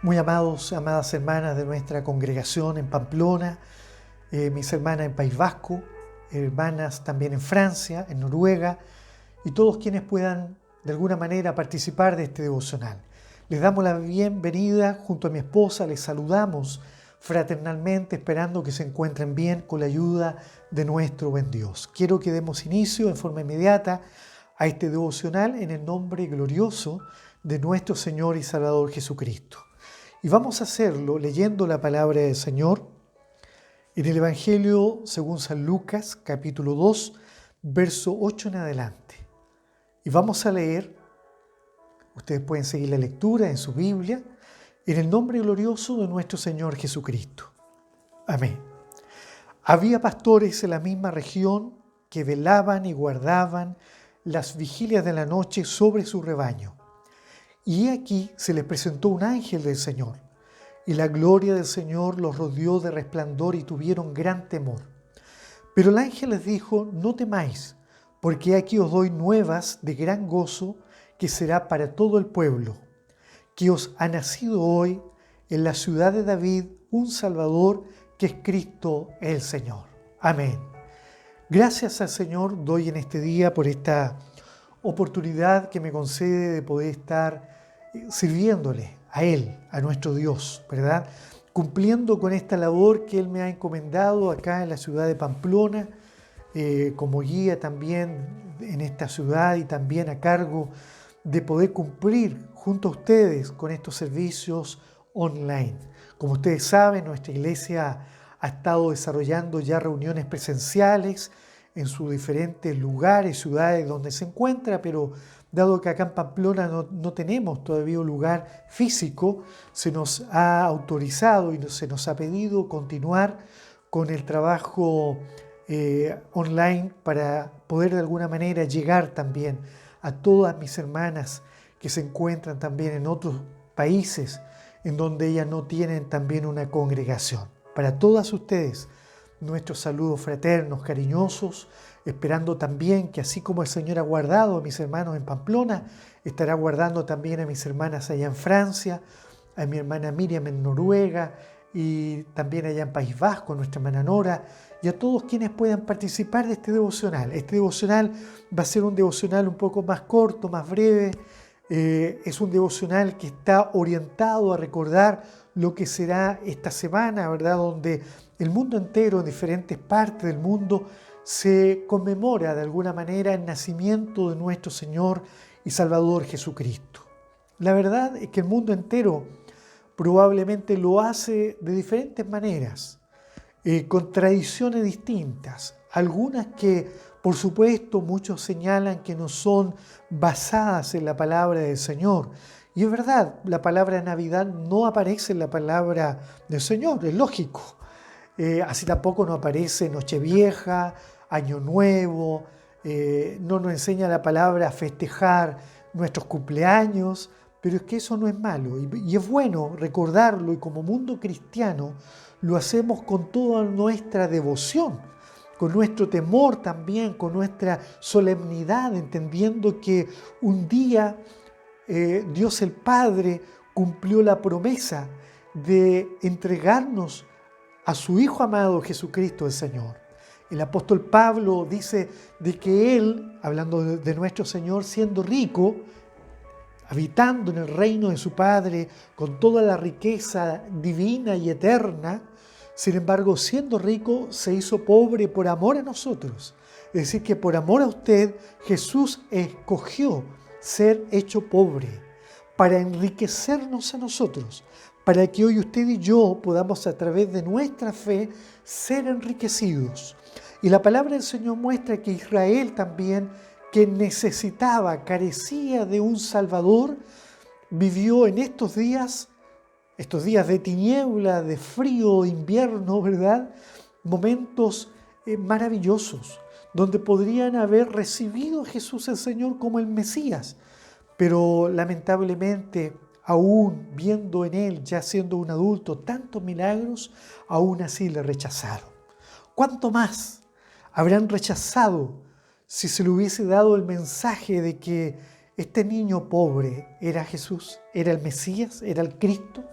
Muy amadas hermanas de nuestra congregación en Pamplona, mis hermanas en País Vasco, hermanas también en Francia, en Noruega, y todos quienes puedan de alguna manera participar de este devocional. Les damos la bienvenida junto a mi esposa, les saludamos fraternalmente, esperando que se encuentren bien con la ayuda de nuestro buen Dios. Quiero que demos inicio en forma inmediata a este devocional en el nombre glorioso de nuestro Señor y Salvador Jesucristo. Y vamos a hacerlo leyendo la palabra del Señor en el Evangelio según San Lucas, capítulo 2, verso 8 en adelante. Y vamos a leer, ustedes pueden seguir la lectura en su Biblia, en el nombre glorioso de nuestro Señor Jesucristo. Amén. Había pastores en la misma región que velaban y guardaban las vigilias de la noche sobre su rebaño. Y aquí se les presentó un ángel del Señor, y la gloria del Señor los rodeó de resplandor y tuvieron gran temor. Pero el ángel les dijo: no temáis, porque aquí os doy nuevas de gran gozo, que será para todo el pueblo, que os ha nacido hoy en la ciudad de David un Salvador, que es Cristo el Señor. Amén. Gracias al Señor doy en este día por esta oportunidad que me concede de poder estar sirviéndole a Él, a nuestro Dios, ¿verdad? Cumpliendo con esta labor que Él me ha encomendado acá en la ciudad de Pamplona, como guía también en esta ciudad y también a cargo de poder cumplir junto a ustedes con estos servicios online. Como ustedes saben, nuestra iglesia ha estado desarrollando ya reuniones presenciales en sus diferentes lugares, ciudades donde se encuentra, pero dado que acá en Pamplona no tenemos todavía un lugar físico, se nos ha autorizado y se nos ha pedido continuar con el trabajo online para poder de alguna manera llegar también a todas mis hermanas que se encuentran también en otros países en donde ellas no tienen también una congregación. Para todas ustedes, nuestros saludos fraternos, cariñosos, esperando también que así como el Señor ha guardado a mis hermanos en Pamplona, estará guardando también a mis hermanas allá en Francia, a mi hermana Miriam en Noruega y también allá en País Vasco, nuestra hermana Nora, y a todos quienes puedan participar de este devocional. Este devocional va a ser un devocional un poco más corto, más breve. Es un devocional que está orientado a recordar lo que será esta semana, ¿verdad? Donde el mundo entero, en diferentes partes del mundo, se conmemora de alguna manera el nacimiento de nuestro Señor y Salvador Jesucristo. La verdad es que el mundo entero probablemente lo hace de diferentes maneras, con tradiciones distintas, algunas que por supuesto muchos señalan que no son basadas en la palabra del Señor. Y es verdad, la palabra Navidad no aparece en la palabra del Señor, es lógico. Así tampoco no aparece Nochevieja, Año Nuevo, no nos enseña la palabra a festejar nuestros cumpleaños, pero es que eso no es malo y es bueno recordarlo, y como mundo cristiano lo hacemos con toda nuestra devoción, con nuestro temor también, con nuestra solemnidad, entendiendo que un día Dios el Padre cumplió la promesa de entregarnos a su Hijo amado Jesucristo el Señor. El apóstol Pablo dice de que Él, hablando de nuestro Señor, siendo rico, habitando en el reino de su Padre, con toda la riqueza divina y eterna, sin embargo, siendo rico, se hizo pobre por amor a nosotros. Es decir, que por amor a usted, Jesús escogió ser hecho pobre para enriquecernos a nosotros, para que hoy usted y yo podamos a través de nuestra fe ser enriquecidos. Y la palabra del Señor muestra que Israel también, que necesitaba, carecía de un Salvador, vivió en estos días de tiniebla, de frío, invierno, ¿verdad? Momentos maravillosos, donde podrían haber recibido a Jesús el Señor como el Mesías, pero lamentablemente, aún viendo en Él, ya siendo un adulto, tantos milagros, aún así le rechazaron. ¿Cuánto más habrán rechazado si se le hubiese dado el mensaje de que este niño pobre era Jesús, era el Mesías, era el Cristo?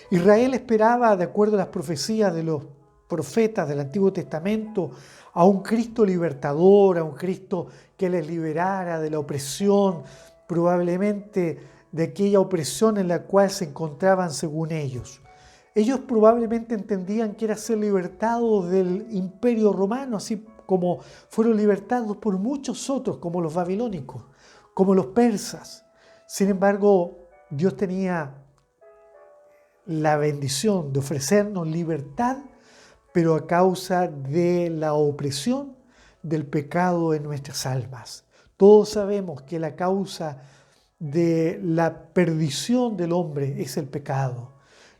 Israel esperaba, de acuerdo a las profecías de los profetas del Antiguo Testamento, a un Cristo libertador, a un Cristo que les liberara de la opresión, probablemente de aquella opresión en la cual se encontraban según ellos. Ellos probablemente entendían que era ser libertados del imperio romano, así como fueron libertados por muchos otros, como los babilónicos, como los persas. Sin embargo, Dios tenía la bendición de ofrecernos libertad, pero a causa de la opresión del pecado en nuestras almas. Todos sabemos que la causa de la perdición del hombre es el pecado,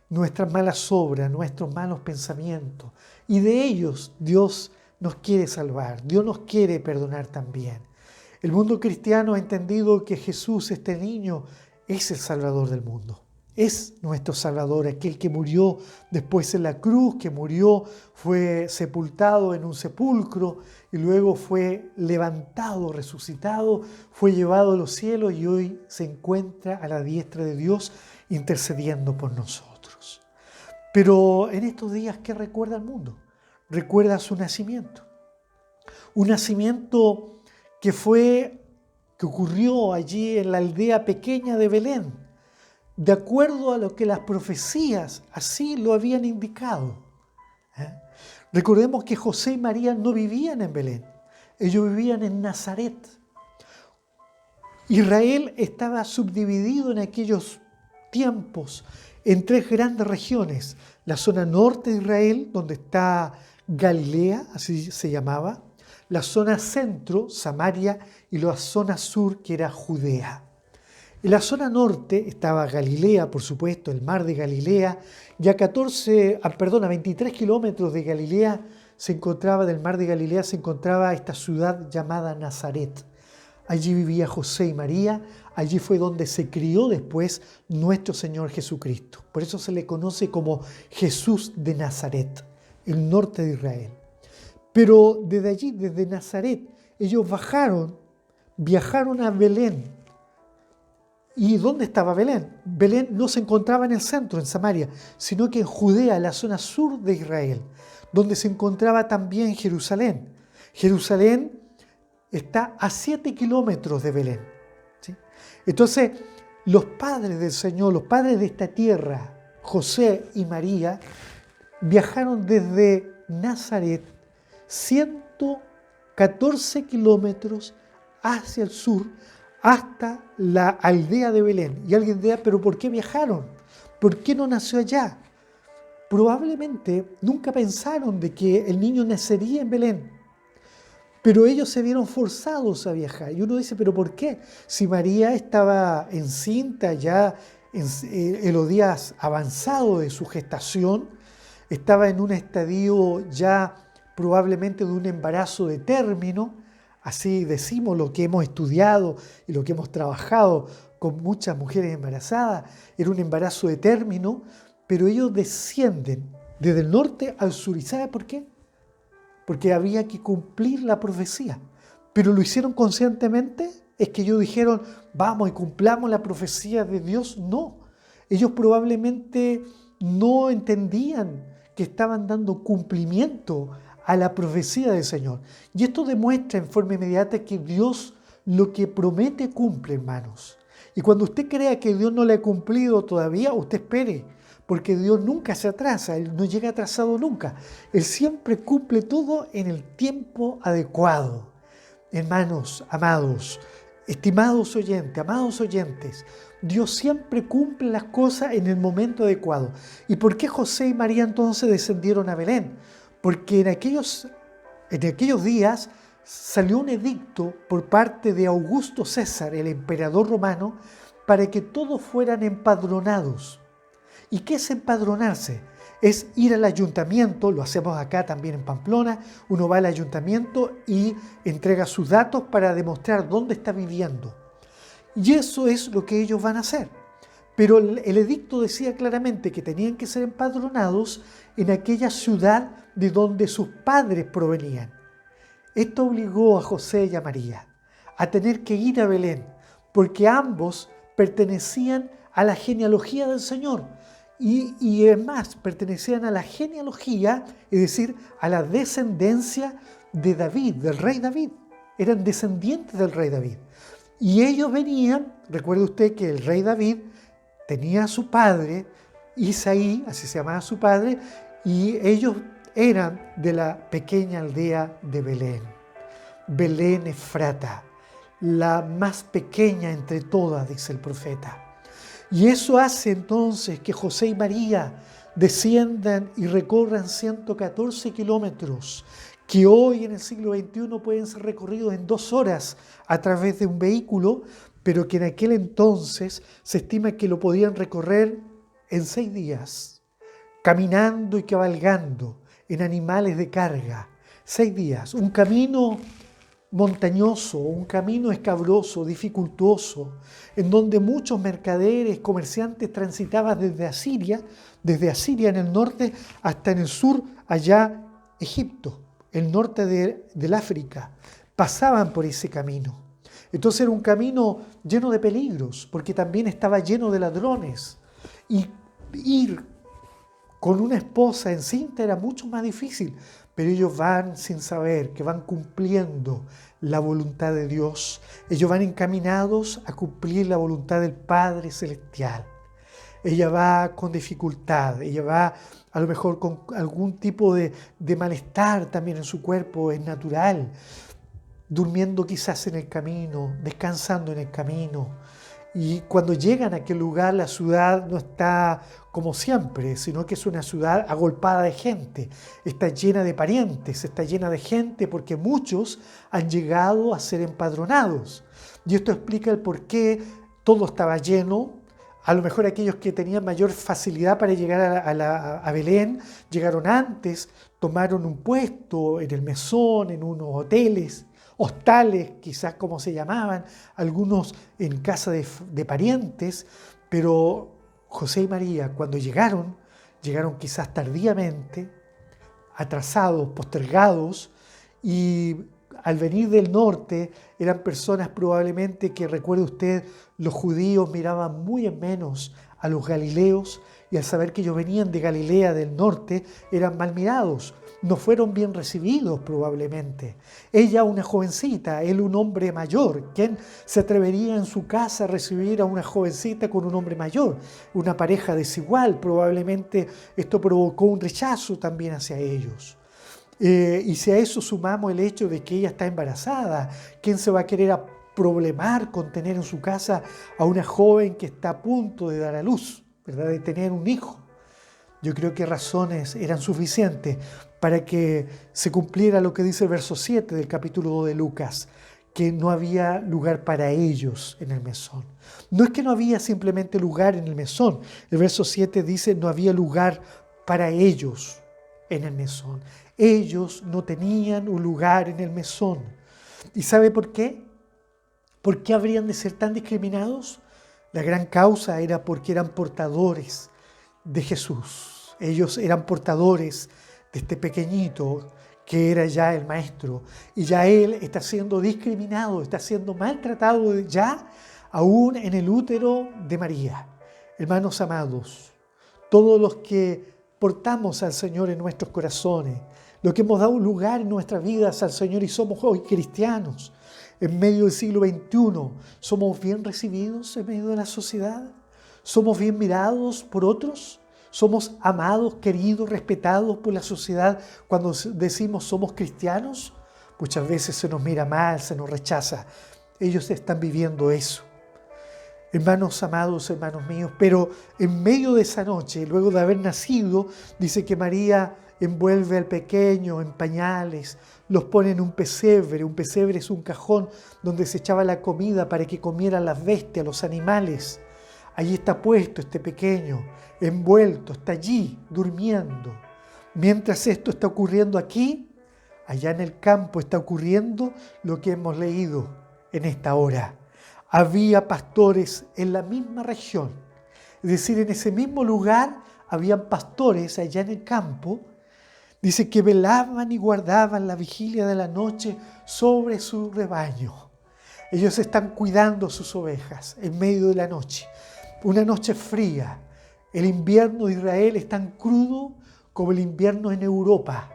nuestras malas obras, nuestros malos pensamientos, y de ellos Dios nos quiere salvar, Dios nos quiere perdonar también. El mundo cristiano ha entendido que Jesús, este niño, es el Salvador del mundo. Es nuestro Salvador, aquel que murió después en la cruz, que murió, fue sepultado en un sepulcro y luego fue levantado, resucitado, fue llevado a los cielos y hoy se encuentra a la diestra de Dios intercediendo por nosotros. Pero en estos días, ¿qué recuerda el mundo? Recuerda su nacimiento. Un nacimiento que ocurrió allí en la aldea pequeña de Belén, de acuerdo a lo que las profecías así lo habían indicado. Recordemos que José y María no vivían en Belén, ellos vivían en Nazaret. Israel estaba subdividido en aquellos tiempos en tres grandes regiones: la zona norte de Israel, donde está Galilea, así se llamaba; la zona centro, Samaria; y la zona sur, que era Judea. En la zona norte estaba Galilea, por supuesto, el mar de Galilea, y a 23 kilómetros de Galilea del mar de Galilea se encontraba esta ciudad llamada Nazaret. Allí vivía José y María, allí fue donde se crió después nuestro Señor Jesucristo. Por eso se le conoce como Jesús de Nazaret, el norte de Israel. Pero desde allí, desde Nazaret, ellos viajaron a Belén. ¿Y dónde estaba Belén? Belén no se encontraba en el centro, en Samaria, sino que en Judea, en la zona sur de Israel, donde se encontraba también Jerusalén. Jerusalén está a 7 kilómetros de Belén, ¿sí? Entonces, los padres del Señor, los padres de esta tierra, José y María, viajaron desde Nazaret 114 kilómetros hacia el sur, hasta la aldea de Belén. Y alguien dirá, ¿pero por qué viajaron? ¿Por qué no nació allá? Probablemente nunca pensaron de que el niño nacería en Belén, pero ellos se vieron forzados a viajar. Y uno dice, ¿pero por qué? Si María estaba encinta ya en los días avanzados de su gestación, estaba en un estadio ya probablemente de un embarazo de término. Así decimos lo que hemos estudiado y lo que hemos trabajado con muchas mujeres embarazadas. Era un embarazo de término, pero ellos descienden desde el norte al sur. ¿Y sabe por qué? Porque había que cumplir la profecía. ¿Pero lo hicieron conscientemente? ¿Es que ellos dijeron, vamos y cumplamos la profecía de Dios? No. Ellos probablemente no entendían que estaban dando cumplimiento a la profecía del Señor. Y esto demuestra en forma inmediata que Dios lo que promete cumple, hermanos. Y cuando usted crea que Dios no le ha cumplido todavía, usted espere, porque Dios nunca se atrasa, Él no llega atrasado nunca. Él siempre cumple todo en el tiempo adecuado. Hermanos, amados, estimados oyentes, amados oyentes, Dios siempre cumple las cosas en el momento adecuado. ¿Y por qué José y María entonces descendieron a Belén? Porque en aquellos días salió un edicto por parte de Augusto César, el emperador romano, para que todos fueran empadronados. ¿Y qué es empadronarse? Es ir al ayuntamiento, lo hacemos acá también en Pamplona, uno va al ayuntamiento y entrega sus datos para demostrar dónde está viviendo. Y eso es lo que ellos van a hacer. Pero el edicto decía claramente que tenían que ser empadronados en aquella ciudad de donde sus padres provenían. Esto obligó a José y a María a tener que ir a Belén, porque ambos pertenecían a la genealogía del Señor. y además pertenecían a la genealogía, es decir, a la descendencia de David, del rey David. Eran descendientes del rey David. Y ellos venían, recuerde usted que el rey David tenía a su padre, Isaí, así se llamaba su padre, y ellos eran de la pequeña aldea de Belén. Belén Efrata, la más pequeña entre todas, dice el profeta. Y eso hace entonces que José y María desciendan y recorran 114 kilómetros, que hoy en el siglo XXI pueden ser recorridos en 2 horas a través de un vehículo, pero que en aquel entonces se estima que lo podían recorrer en 6 días, caminando y cabalgando en animales de carga. 6 días, un camino montañoso, un camino escabroso, dificultoso, en donde muchos mercaderes, comerciantes transitaban desde Asiria en el norte hasta en el sur, allá Egipto, el norte del África, pasaban por ese camino. Entonces era un camino lleno de peligros, porque también estaba lleno de ladrones, y ir con una esposa encinta era mucho más difícil, pero ellos van sin saber que van cumpliendo la voluntad de Dios. Ellos van encaminados a cumplir la voluntad del Padre Celestial. Ella va con dificultad, ella va a lo mejor con algún tipo de malestar también en su cuerpo, es natural, durmiendo quizás en el camino, descansando en el camino. Y cuando llegan a aquel lugar, la ciudad no está como siempre, sino que es una ciudad agolpada de gente. Está llena de parientes, está llena de gente porque muchos han llegado a ser empadronados. Y esto explica el por qué todo estaba lleno. A lo mejor aquellos que tenían mayor facilidad para llegar a Belén llegaron antes, tomaron un puesto en el mesón, en unos hoteles, hostales, quizás como se llamaban, algunos en casa de parientes, pero José y María cuando llegaron quizás tardíamente, atrasados, postergados, y al venir del norte eran personas probablemente que, recuerde usted, los judíos miraban muy en menos a los galileos, y al saber que ellos venían de Galilea del norte eran mal mirados. No fueron bien recibidos probablemente. Ella una jovencita, él un hombre mayor. ¿Quién se atrevería en su casa a recibir a una jovencita con un hombre mayor? Una pareja desigual. Probablemente esto provocó un rechazo también hacia ellos. Y si a eso sumamos el hecho de que ella está embarazada, ¿quién se va a querer problemar con tener en su casa a una joven que está a punto de dar a luz, ¿verdad? De tener un hijo? Yo creo que razones eran suficientes para que se cumpliera lo que dice el verso 7 del capítulo 2 de Lucas, que no había lugar para ellos en el mesón. No es que no había simplemente lugar en el mesón. El verso 7 dice no había lugar para ellos en el mesón. Ellos no tenían un lugar en el mesón. ¿Y sabe por qué? ¿Por qué habrían de ser tan discriminados? La gran causa era porque eran portadores de Jesús. Ellos eran portadores de este pequeñito que era ya el maestro, y ya él está siendo discriminado, está siendo maltratado ya aún en el útero de María. Hermanos amados, todos los que portamos al Señor en nuestros corazones, los que hemos dado un lugar en nuestras vidas al Señor y somos hoy cristianos, en medio del siglo XXI, ¿somos bien recibidos en medio de la sociedad? ¿Somos bien mirados por otros? ¿Somos amados, queridos, respetados por la sociedad cuando decimos somos cristianos? Muchas veces se nos mira mal, se nos rechaza. Ellos están viviendo eso. Hermanos amados, hermanos míos, pero en medio de esa noche, luego de haber nacido, dice que María envuelve al pequeño en pañales, los pone en un pesebre. Un pesebre es un cajón donde se echaba la comida para que comieran las bestias, los animales. Allí está puesto este pequeño, envuelto, está allí, durmiendo. Mientras esto está ocurriendo aquí, allá en el campo está ocurriendo lo que hemos leído en esta hora. Había pastores en la misma región, es decir, en ese mismo lugar habían pastores allá en el campo. Dice que velaban y guardaban la vigilia de la noche sobre su rebaño. Ellos están cuidando sus ovejas en medio de la noche. Una noche fría, El invierno de Israel es tan crudo como el invierno en Europa.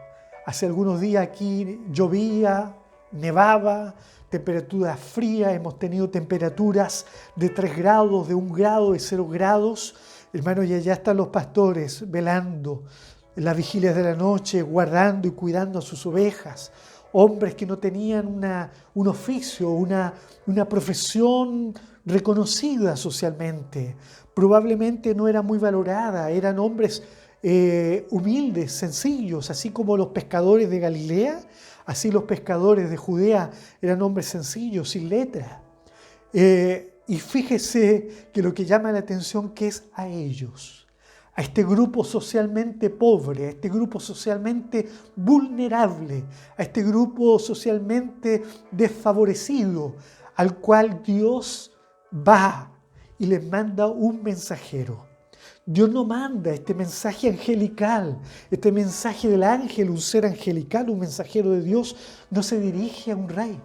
Hace algunos días aquí llovía, nevaba, temperaturas frías, hemos tenido temperaturas de 3 grados, de 1 grado, de 0 grados. Hermanos, y allá están los pastores velando en las vigilias de la noche, guardando y cuidando a sus ovejas. Hombres que no tenían un oficio, una profesión reconocida socialmente. Probablemente no era muy valorada, eran hombres humildes, sencillos, así como los pescadores de Galilea, así los pescadores de Judea eran hombres sencillos, sin letra. Y fíjese que lo que llama la atención que es a ellos, a este grupo socialmente pobre, a este grupo socialmente vulnerable, a este grupo socialmente desfavorecido, al cual Dios va y les manda un mensajero. Dios no manda este mensaje angelical, este mensaje del ángel, un ser angelical, un mensajero de Dios, no se dirige a un rey.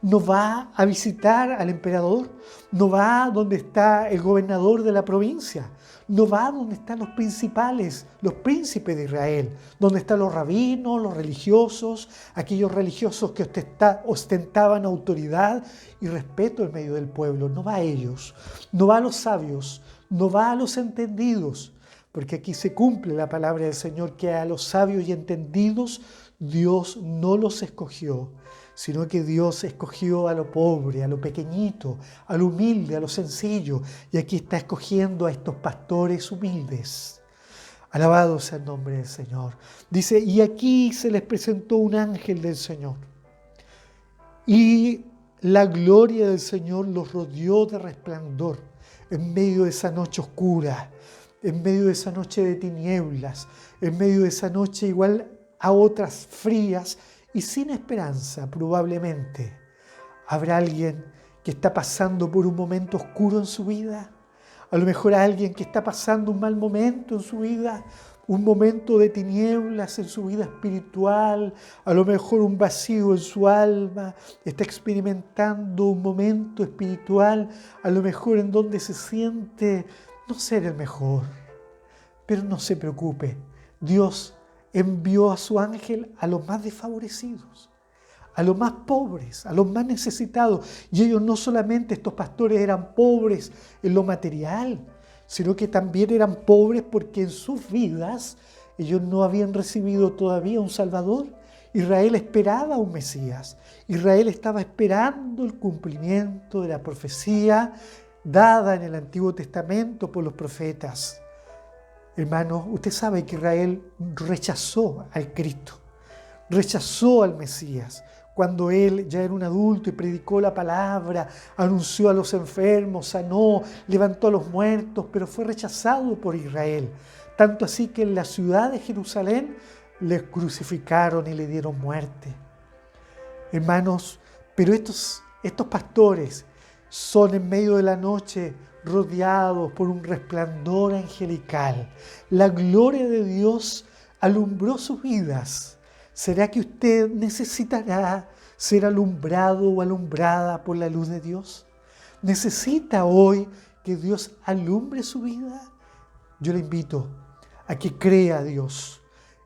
No va a visitar al emperador, no va donde está el gobernador de la provincia, no va donde están los principales, los príncipes de Israel, donde están los rabinos, los religiosos, aquellos religiosos que ostentaban autoridad y respeto en medio del pueblo. No va a ellos, no va a los sabios, no va a los entendidos, porque aquí se cumple la palabra del Señor que a los sabios y entendidos Dios no los escogió, sino que Dios escogió a lo pobre, a lo pequeñito, a lo humilde, a lo sencillo. Y aquí está escogiendo a estos pastores humildes. Alabado sea el nombre del Señor. Dice, y aquí se les presentó un ángel del Señor. Y la gloria del Señor los rodeó de resplandor en medio de esa noche oscura, en medio de esa noche de tinieblas, en medio de esa noche igual a otras frías y sin esperanza. Probablemente habrá alguien que está pasando por un momento oscuro en su vida, a lo mejor alguien que está pasando un mal momento en su vida, un momento de tinieblas en su vida espiritual, a lo mejor un vacío en su alma, está experimentando un momento espiritual, a lo mejor en donde se siente no ser el mejor. Pero no se preocupe, Dios envió a su ángel a los más desfavorecidos, a los más pobres, a los más necesitados. Y ellos no solamente, estos pastores, eran pobres en lo material, sino que también eran pobres porque en sus vidas ellos no habían recibido todavía un Salvador. Israel esperaba un Mesías. Israel estaba esperando el cumplimiento de la profecía dada en el Antiguo Testamento por los profetas. Hermanos, usted sabe que Israel rechazó al Cristo, rechazó al Mesías. Cuando él ya era un adulto y predicó la palabra, anunció a los enfermos, sanó, levantó a los muertos, pero fue rechazado por Israel. Tanto así que en la ciudad de Jerusalén le crucificaron y le dieron muerte. Hermanos, pero estos pastores son en medio de la noche rodeados por un resplandor angelical. La gloria de Dios alumbró sus vidas. ¿Será que usted necesitará ser alumbrado o alumbrada por la luz de Dios? ¿Necesita hoy que Dios alumbre su vida? Yo le invito a que crea a Dios.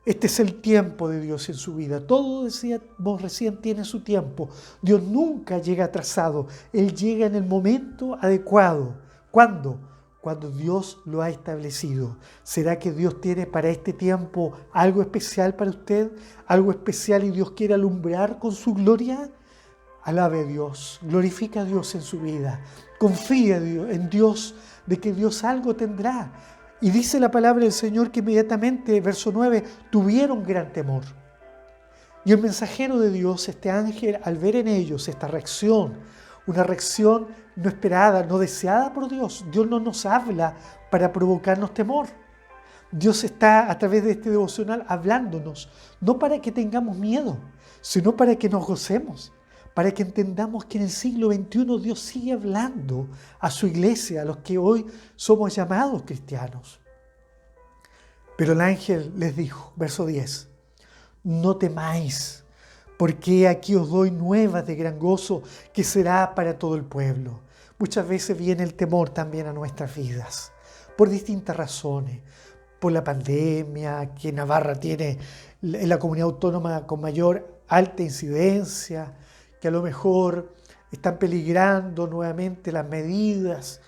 Este es el tiempo de Dios en su vida. Todo, decíamos recién, tiene su tiempo. Dios nunca llega atrasado. Él llega en el momento adecuado. ¿Cuándo? Cuando Dios lo ha establecido. ¿Será que Dios tiene para este tiempo algo especial para usted? ¿Algo especial y Dios quiere alumbrar con su gloria? Alabe a Dios, glorifica a Dios en su vida. Confía en Dios de que Dios algo tendrá. Y dice la palabra del Señor que inmediatamente, verso 9, tuvieron gran temor. Y el mensajero de Dios, este ángel, al ver en ellos esta reacción, una reacción no esperada, no deseada por Dios. Dios no nos habla para provocarnos temor. Dios está a través de este devocional hablándonos, no para que tengamos miedo, sino para que nos gocemos, para que entendamos que en el siglo XXI Dios sigue hablando a su iglesia, a los que hoy somos llamados cristianos. Pero el ángel les dijo, verso 10, no temáis, porque aquí os doy nuevas de gran gozo que será para todo el pueblo. Muchas veces viene el temor también a nuestras vidas. por distintas razones, por la pandemia, que Navarra tiene la comunidad autónoma con mayor alta incidencia, que a lo mejor están peligrando nuevamente las medidas,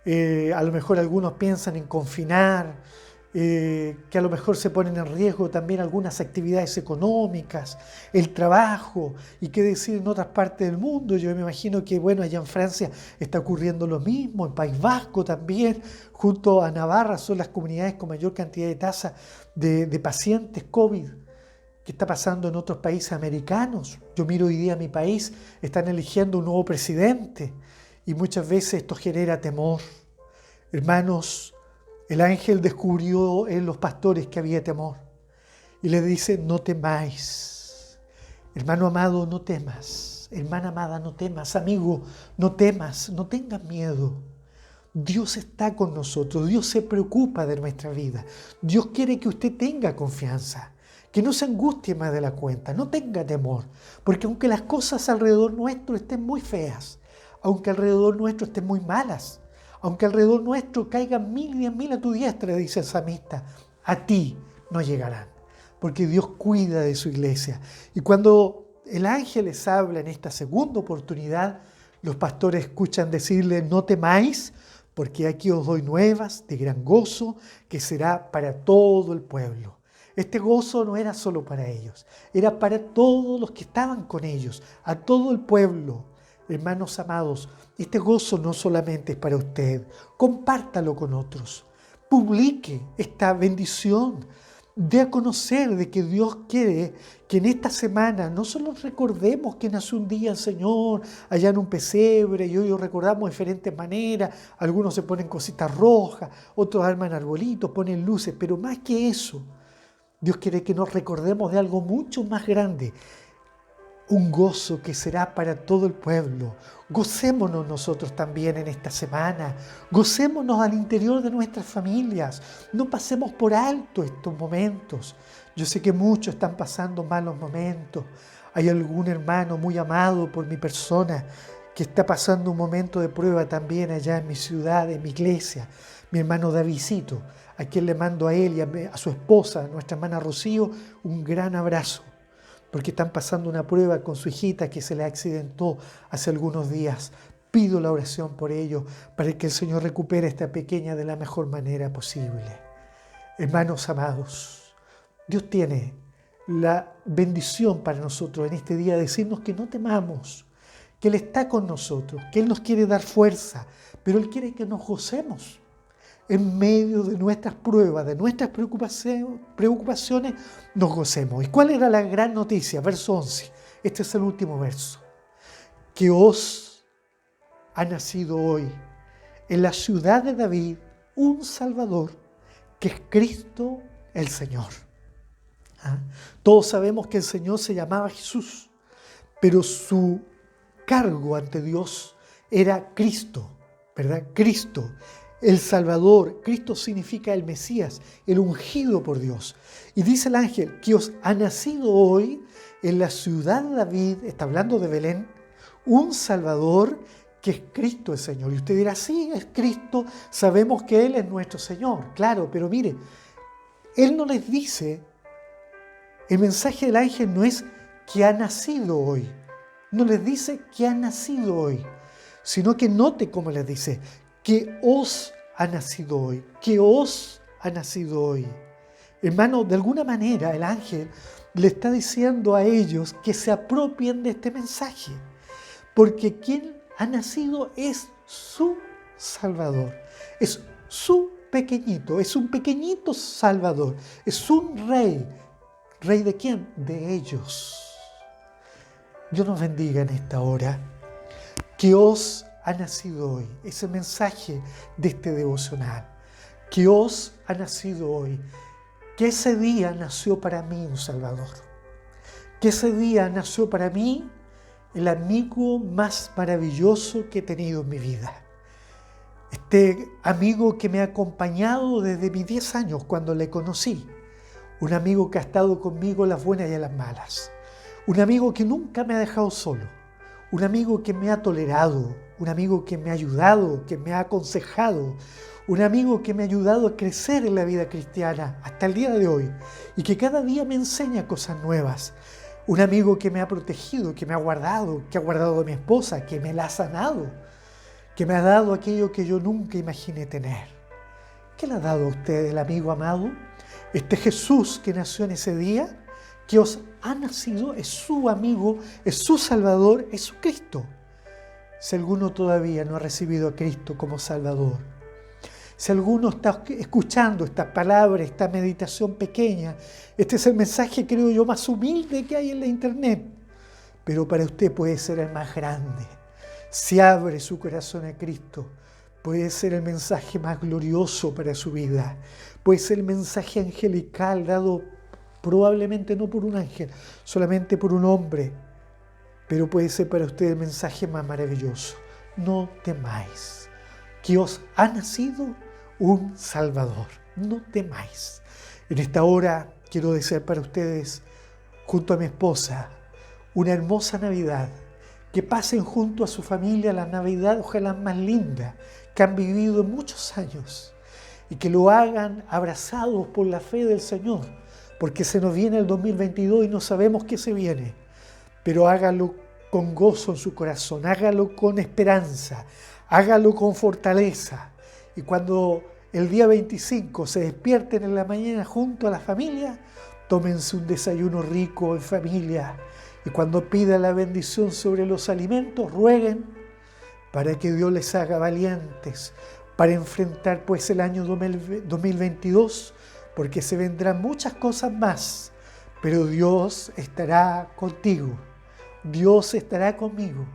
a lo mejor algunos piensan en confinar, que a lo mejor se ponen en riesgo también algunas actividades económicas, el trabajo, y qué decir en otras partes del mundo. Yo me imagino que, bueno, allá en Francia está ocurriendo lo mismo, en País Vasco también, junto a Navarra son las comunidades con mayor cantidad de tasa de pacientes COVID. ¿Qué está pasando en otros países americanos? Yo miro hoy día mi país, están eligiendo un nuevo presidente y muchas veces esto genera temor. Hermanos, el ángel descubrió en los pastores que había temor y les dice: no temáis. Hermano amado, no temas. Hermana amada, no temas. Amigo, no temas, no tengas miedo. Dios está con nosotros, Dios se preocupa de nuestra vida. Dios quiere que usted tenga confianza, que no se angustie más de la cuenta, no tenga temor, porque aunque las cosas alrededor nuestro estén muy feas, aunque alrededor nuestro estén muy malas, aunque alrededor nuestro caigan 1000 y 10.000 a tu diestra, dice el salmista, a ti no llegarán, porque Dios cuida de su iglesia. Y cuando el ángel les habla en esta segunda oportunidad, los pastores escuchan decirle: no temáis, porque aquí os doy nuevas de gran gozo, que será para todo el pueblo. Este gozo no era solo para ellos, era para todos los que estaban con ellos, a todo el pueblo. Hermanos amados, este gozo no solamente es para usted, compártalo con otros, publique esta bendición, dé a conocer de que Dios quiere que en esta semana no solo recordemos que nació un día el Señor allá en un pesebre y hoy lo recordamos de diferentes maneras, algunos se ponen cositas rojas, otros arman arbolitos, ponen luces, pero más que eso, Dios quiere que nos recordemos de algo mucho más grande, un gozo que será para todo el pueblo. Gocémonos nosotros también en esta semana, gocémonos al interior de nuestras familias, no pasemos por alto estos momentos. Yo sé que muchos están pasando malos momentos, hay algún hermano muy amado por mi persona que está pasando un momento de prueba también allá en mi ciudad, en mi iglesia, mi hermano Davidcito, a quien le mando a él y a su esposa, nuestra hermana Rocío, un gran abrazo, porque están pasando una prueba con su hijita que se le accidentó hace algunos días. Pido la oración por ellos, para que el Señor recupere a esta pequeña de la mejor manera posible. Hermanos amados, Dios tiene la bendición para nosotros en este día de decirnos que no temamos, que Él está con nosotros, que Él nos quiere dar fuerza, pero Él quiere que nos gocemos en medio de nuestras pruebas, de nuestras preocupaciones, nos gocemos. ¿Y cuál era la gran noticia? Verso 11. Este es el último verso. Que os ha nacido hoy en la ciudad de David un Salvador, que es Cristo el Señor. Todos sabemos que el Señor se llamaba Jesús, pero su cargo ante Dios era Cristo, ¿verdad? Cristo. El Salvador, Cristo significa el Mesías, el ungido por Dios. Y dice el ángel que os ha nacido hoy en la ciudad de David, está hablando de Belén, un Salvador que es Cristo el Señor. Y usted dirá: sí, es Cristo, sabemos que Él es nuestro Señor. Claro, pero mire, Él no les dice, el mensaje del ángel no es que ha nacido hoy, no les dice que ha nacido hoy, sino que note cómo les dice, que os ha nacido hoy, que os ha nacido hoy. Hermano, de alguna manera el ángel le está diciendo a ellos que se apropien de este mensaje, porque quien ha nacido es su Salvador, es su pequeñito, es un pequeñito Salvador, es un rey. ¿Rey de quién? De ellos. Dios nos bendiga en esta hora, que os ha nacido hoy, ese mensaje de este devocional, que os ha nacido hoy, que ese día nació para mí un Salvador, que ese día nació para mí el amigo más maravilloso que he tenido en mi vida, este amigo que me ha acompañado desde mis 10 años cuando le conocí, un amigo que ha estado conmigo en las buenas y en las malas, un amigo que nunca me ha dejado solo, un amigo que me ha tolerado, un amigo que me ha ayudado, que me ha aconsejado, un amigo que me ha ayudado a crecer en la vida cristiana hasta el día de hoy y que cada día me enseña cosas nuevas. Un amigo que me ha protegido, que me ha guardado, que ha guardado a mi esposa, que me la ha sanado, que me ha dado aquello que yo nunca imaginé tener. ¿Qué le ha dado a usted el amigo amado? Este Jesús que nació en ese día, que os ha nacido, es su amigo, es su Salvador, es su Cristo. Si alguno todavía no ha recibido a Cristo como Salvador, si alguno está escuchando esta palabra, esta meditación pequeña, este es el mensaje, creo yo, más humilde que hay en la internet, pero para usted puede ser el más grande. Si abre su corazón a Cristo, puede ser el mensaje más glorioso para su vida, puede ser el mensaje angelical dado probablemente no por un ángel, solamente por un hombre, pero puede ser para usted el mensaje más maravilloso. No temáis, que os ha nacido un Salvador. No temáis. En esta hora quiero desear para ustedes, junto a mi esposa, una hermosa Navidad. Que pasen junto a su familia la Navidad, ojalá más linda, que han vivido en muchos años. Y que lo hagan abrazados por la fe del Señor, porque se nos viene el 2022 y no sabemos qué se viene. Pero hágalo con gozo en su corazón, hágalo con esperanza, hágalo con fortaleza. Y cuando el día 25 se despierten en la mañana junto a la familia, tómense un desayuno rico en familia. Y cuando pida la bendición sobre los alimentos, rueguen para que Dios les haga valientes para enfrentar pues el año 2022, porque se vendrán muchas cosas más, pero Dios estará contigo, Dios estará conmigo,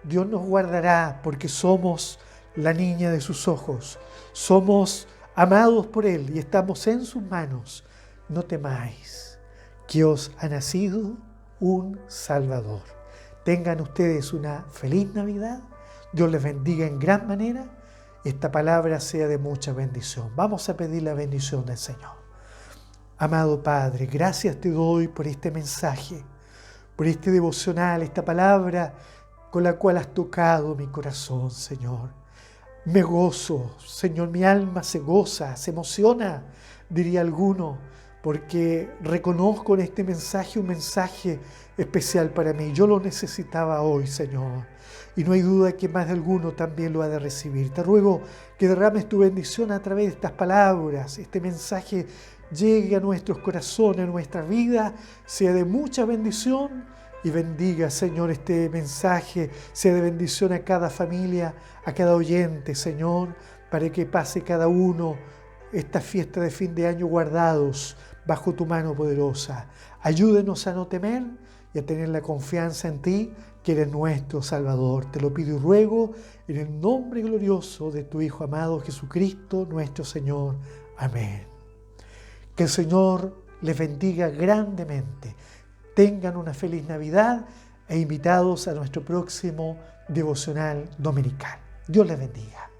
Dios nos guardará porque somos la niña de sus ojos, somos amados por Él y estamos en sus manos. No temáis, que os ha nacido un Salvador. Tengan ustedes una feliz Navidad, Dios les bendiga en gran manera, esta palabra sea de mucha bendición. Vamos a pedir la bendición del Señor. Amado Padre, gracias te doy por este mensaje, por este devocional, esta palabra con la cual has tocado mi corazón, Señor. Me gozo, Señor, mi alma se goza, se emociona, diría alguno, porque reconozco en este mensaje un mensaje especial para mí. Yo lo necesitaba hoy, Señor, y no hay duda que más de alguno también lo ha de recibir. Te ruego que derrames tu bendición a través de estas palabras, este mensaje llegue a nuestros corazones, a nuestra vida, sea de mucha bendición y bendiga, Señor, este mensaje, sea de bendición a cada familia, a cada oyente, Señor, para que pase cada uno esta fiesta de fin de año guardados bajo tu mano poderosa. Ayúdenos a no temer y a tener la confianza en ti, que eres nuestro Salvador. Te lo pido y ruego en el nombre glorioso de tu Hijo amado Jesucristo, nuestro Señor. Amén. Que el Señor les bendiga grandemente. Tengan una feliz Navidad e invitados a nuestro próximo devocional dominical. Dios les bendiga.